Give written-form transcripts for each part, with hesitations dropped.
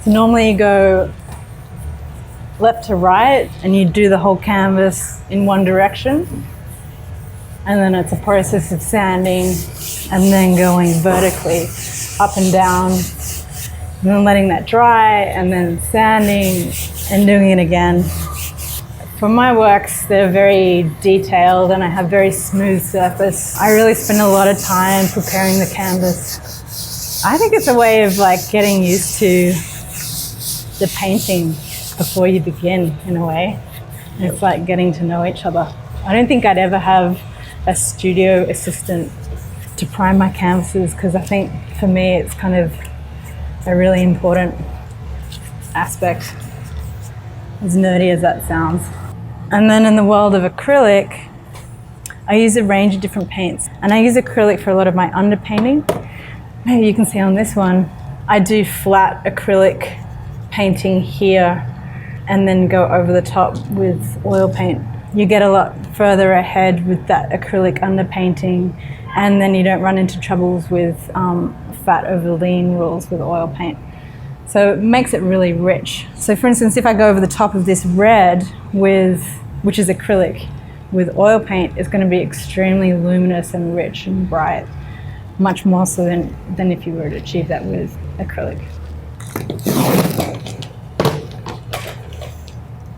So normally you go left to right and you do the whole canvas in one direction. And then it's a process of sanding and then going vertically up and down, and then letting that dry and then sanding and doing it again. For my works, they're very detailed and I have very smooth surface. I really spend a lot of time preparing the canvas. I think it's a way of like getting used to the painting before you begin, in a way. It's like getting to know each other. I don't think I'd ever have a studio assistant to prime my canvases, because I think for me it's kind of a really important aspect, as nerdy as that sounds. And then in the world of acrylic, I use a range of different paints, and I use acrylic for a lot of my underpainting. Maybe you can see on this one, I do flat acrylic painting here and then go over the top with oil paint. You get a lot further ahead with that acrylic underpainting, and then you don't run into troubles with fat over lean rules with oil paint. So it makes it really rich. So for instance, if I go over the top of this red which is acrylic, with oil paint, it's going to be extremely luminous and rich and bright, much more so than if you were to achieve that with acrylic.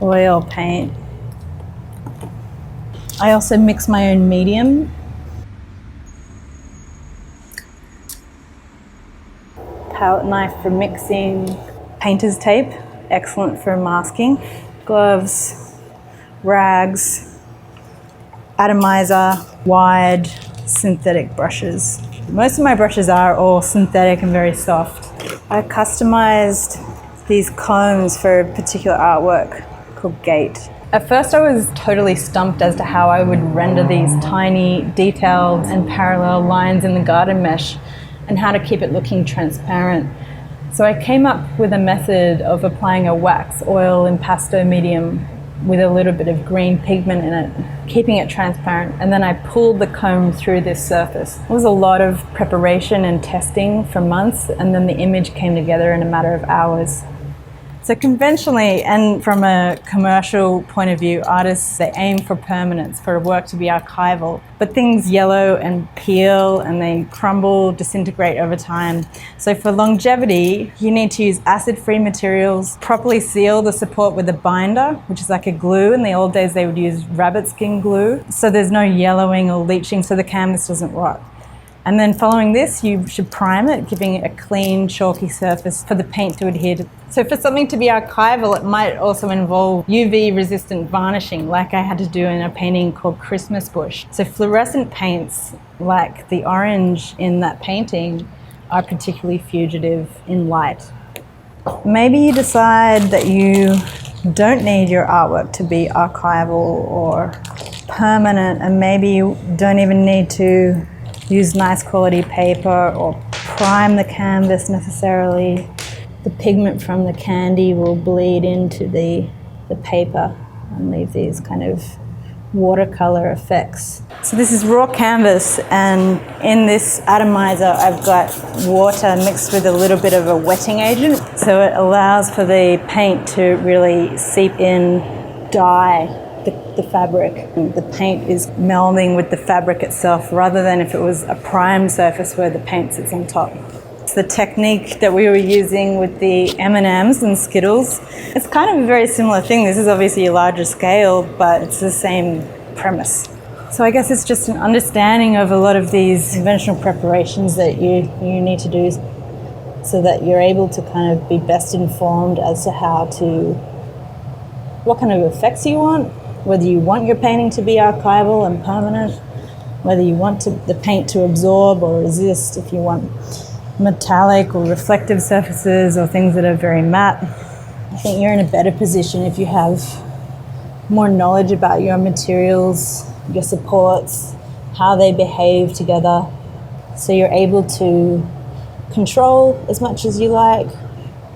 Oil paint. I also mix my own medium. Palette knife for mixing. Painter's tape, excellent for masking. Gloves, rags, atomizer, wide synthetic brushes. Most of my brushes are all synthetic and very soft. I customized these combs for a particular artwork called Gate. At first I was totally stumped as to how I would render these tiny detailed and parallel lines in the garden mesh and how to keep it looking transparent. So I came up with a method of applying a wax oil impasto medium with a little bit of green pigment in it, keeping it transparent, and then I pulled the comb through this surface. It was a lot of preparation and testing for months, and then the image came together in a matter of hours. So conventionally, and from a commercial point of view, artists, they aim for permanence, for a work to be archival. But things yellow and peel and they crumble, disintegrate over time. So for longevity, you need to use acid-free materials, properly seal the support with a binder, which is like a glue. In the old days, they would use rabbit skin glue. So there's no yellowing or leaching, so the canvas doesn't rot. And then following this, you should prime it, giving it a clean, chalky surface for the paint to adhere to. So for something to be archival, it might also involve UV-resistant varnishing, like I had to do in a painting called Christmas Bush. So fluorescent paints, like the orange in that painting, are particularly fugitive in light. Maybe you decide that you don't need your artwork to be archival or permanent, and maybe you don't even need to use nice quality paper or prime the canvas necessarily. The pigment from the candy will bleed into the paper and leave these kind of watercolor effects. So this is raw canvas, and in this atomizer I've got water mixed with a little bit of a wetting agent, so it allows for the paint to really seep in, dye the fabric. The paint is melding with the fabric itself rather than if it was a primed surface where the paint sits on top. It's the technique that we were using with the M&Ms and Skittles. It's kind of a very similar thing. This is obviously a larger scale, but it's the same premise. So I guess it's just an understanding of a lot of these conventional preparations that you need to do so that you're able to kind of be best informed as to what kind of effects you want, whether you want your painting to be archival and permanent, whether you want the paint to absorb or resist, if you want metallic or reflective surfaces or things that are very matte. I think you're in a better position if you have more knowledge about your materials, your supports, how they behave together, so you're able to control as much as you like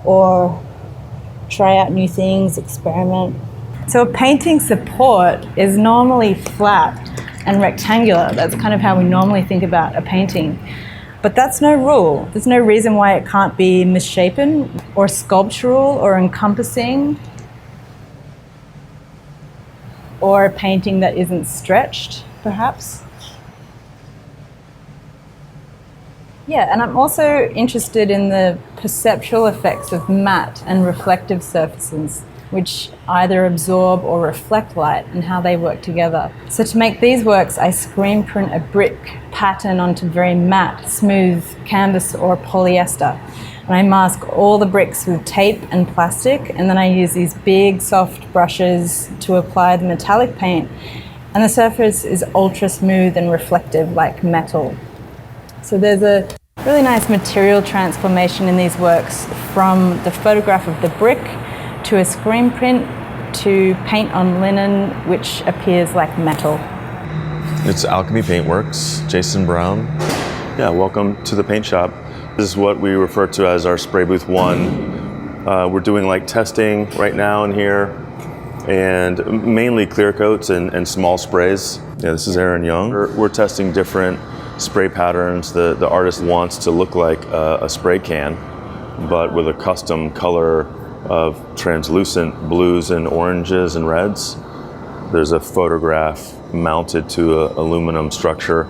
or try out new things, experiment. So a painting support is normally flat and rectangular. That's kind of how we normally think about a painting. But that's no rule. There's no reason why it can't be misshapen or sculptural or encompassing, or a painting that isn't stretched, perhaps. Yeah, and I'm also interested in the perceptual effects of matte and reflective surfaces, which either absorb or reflect light, and how they work together. So to make these works, I screen print a brick pattern onto very matte, smooth canvas or polyester. And I mask all the bricks with tape and plastic, and then I use these big soft brushes to apply the metallic paint. And the surface is ultra smooth and reflective like metal. So there's a really nice material transformation in these works, from the photograph of the brick to a screen print to paint on linen, which appears like metal. It's Alchemy Paintworks, Jason Brown. Yeah, welcome to the paint shop. This is what we refer to as our Spray Booth 1. We're doing like testing right now in here, and mainly clear coats and small sprays. Yeah, this is Aaron Young. We're testing different spray patterns. The artist wants to look like a spray can, but with a custom color of translucent blues and oranges and reds. There's a photograph mounted to an aluminum structure,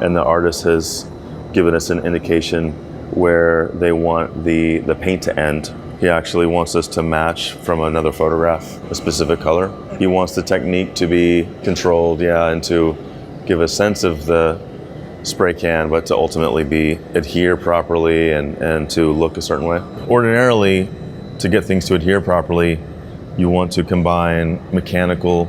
and the artist has given us an indication where they want the paint to end. He actually wants us to match from another photograph a specific color. He wants the technique to be controlled, and to give a sense of the spray can, but to ultimately adhere properly and to look a certain way. Ordinarily, to get things to adhere properly, you want to combine mechanical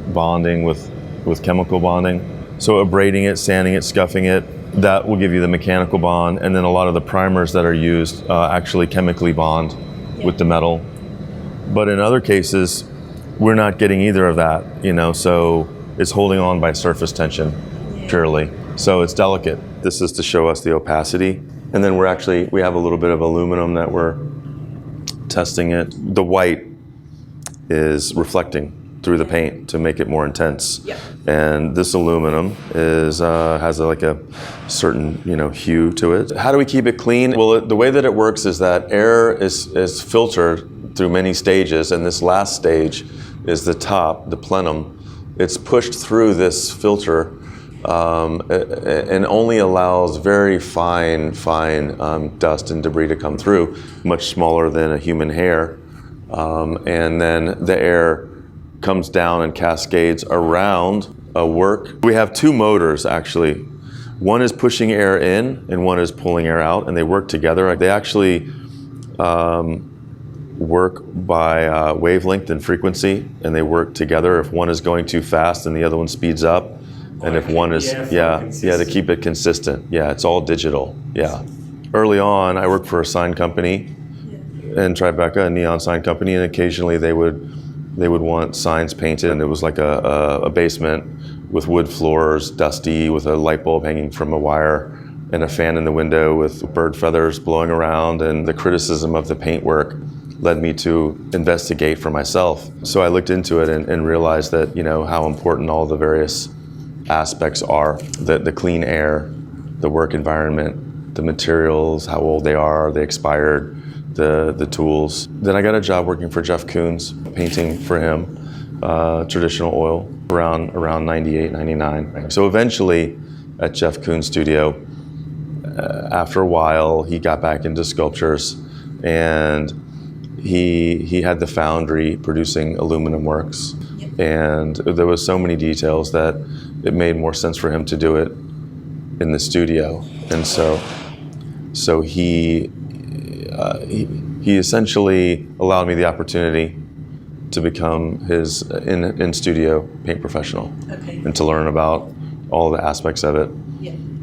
bonding with chemical bonding. So abrading it, sanding it, scuffing it, that will give you the mechanical bond. And then a lot of the primers that are used actually chemically bond with the metal. But in other cases, we're not getting either of that, so it's holding on by surface tension purely. So it's delicate. This is to show us the opacity. And then we have a little bit of aluminum that we're testing it. The white is reflecting through the paint to make it more intense. Yep. And this aluminum has a certain hue to it. How do we keep it clean? Well, the way that it works is that air is filtered through many stages, and this last stage is the top, the plenum. It's pushed through this filter and only allows very fine dust and debris to come through, much smaller than a human hair. And then the air comes down and cascades around a work. We have two motors, actually. One is pushing air in and one is pulling air out, and they work together. They actually work by wavelength and frequency, and they work together. If one is going too fast, then the other one speeds up. And if one is, to keep it consistent. Yeah, it's all digital, Early on, I worked for a sign company in Tribeca, a neon sign company, and occasionally they would want signs painted, and it was like a basement with wood floors, dusty, with a light bulb hanging from a wire, and a fan in the window with bird feathers blowing around, and the criticism of the paintwork led me to investigate for myself. So I looked into it and realized that, how important all the various aspects are, the clean air, the work environment, the materials, how old they are, they expired, the tools. Then I got a job working for Jeff Koons, painting for him, traditional oil, around 98, 99. So eventually at Jeff Koons' studio, after a while, he got back into sculptures, and he had the foundry producing aluminum works. And there was so many details that it made more sense for him to do it in the studio. And so he essentially allowed me the opportunity to become his in-studio paint professional, and to learn about all the aspects of it,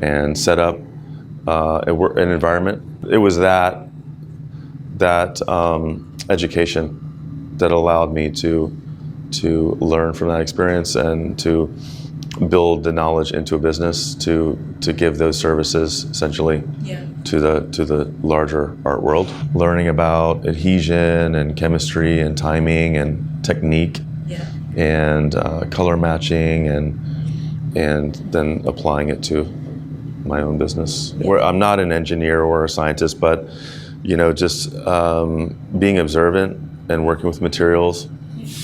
and set up an environment. It was that education that allowed me to learn from that experience and to build the knowledge into a business to give those services essentially to the larger art world. Learning about adhesion and chemistry and timing and technique and color matching and then applying it to my own business. Where I'm not an engineer or a scientist, but just being observant and working with materials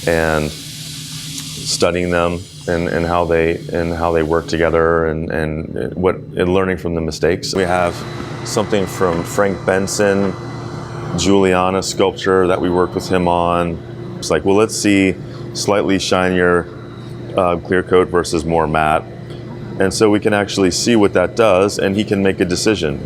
and studying them and how they work together and learning from the mistakes. We have something from Frank Benson, Juliana sculpture that we worked with him on. It's like, well, let's see slightly shinier clear coat versus more matte. And so we can actually see what that does, and he can make a decision.